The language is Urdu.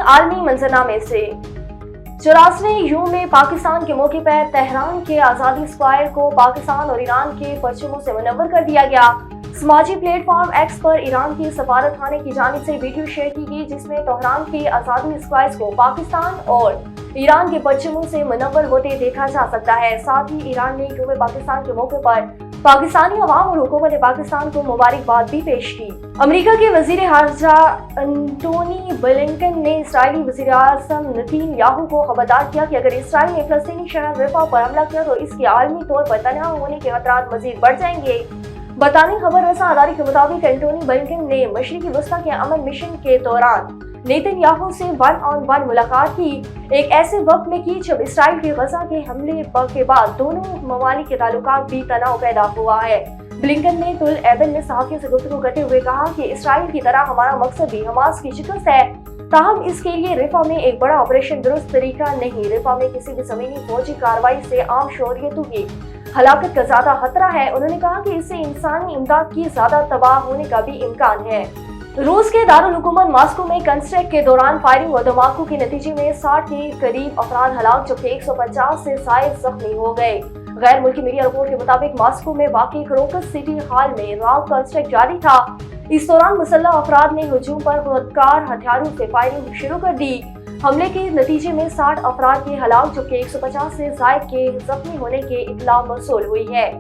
عالمی منظرنامے سے 84ویں یوم میں پاکستان کے موقع پر تہران کے آزادی اسکوائر کو پاکستان اور ایران کے پرچموں سے منور کر دیا گیا۔ سماجی پلیٹ فارم ایکس پر ایران کی سفارت خانے کی جانب سے ویڈیو شیئر کی گئی، جس میں تہران کے آزادی اسکوائر کو پاکستان اور ایران کے پرچموں سے منور ہوتے دیکھا جا سکتا ہے۔ ساتھ ہی ایران نے یوم پاکستان کے موقع پر پاکستانی عوام اور حکومت پاکستان کو مبارکباد بھی پیش کی۔ امریکہ کے وزیر خارجہ انٹونی بلنکن نے اسرائیلی وزیر اعظم نیتن یاہو کو خبردار کیا کہ اگر اسرائیل نے فلسطینی شہر رفح پر حملہ کیا تو اس کے عالمی طور پر تنہا ہونے کے خطرات مزید بڑھ جائیں گے۔ برطانوی خبر رساں ادارے کے مطابق انٹونی بلنکن نے مشرقی وسطی کے امن مشن کے دوران نیتن یاہو سے 1-on-1 ملاقات کی، ایک ایسے وقت میں کی جب اسرائیل کے غزہ کے حملے کے بعد دونوں ممالک کے تعلقات بھی تناؤ پیدا ہوا ہے۔ بلنکن نے تل ایبن میں صحافیوں سے گفتگو کرتے ہوئے کہا کہ اسرائیل کی طرح ہمارا مقصد بھی حماس کی شکست ہے، تاہم اس کے لیے رفح میں ایک بڑا آپریشن درست طریقہ نہیں۔ رفح میں کسی بھی زمینی فوجی کارروائی سے عام شہریتوں کی ہلاکت کا زیادہ خطرہ ہے۔ انہوں نے کہا کہ اس سے انسانی امداد کی زیادہ تباہ ہونے کا بھی امکان ہے۔ روس کے دارالحکومت ماسکو میں کنسرٹ کے دوران فائرنگ اور دھماکوں کے نتیجے میں 60 کے قریب افراد ہلاک جبکہ 150 سے زائد زخمی ہو گئے۔ غیر ملکی میڈیا رپورٹ کے مطابق ماسکو میں واقع کروکس سٹی ہال میں راک کنسرٹ جاری تھا۔ اس دوران مسلح افراد نے ہجوم پر خودکار ہتھیاروں سے فائرنگ شروع کر دی۔ حملے کے نتیجے میں 60 افراد کے ہلاک جبکہ 150 سے زائد کے زخمی ہونے کی اطلاع موصول ہوئی ہے۔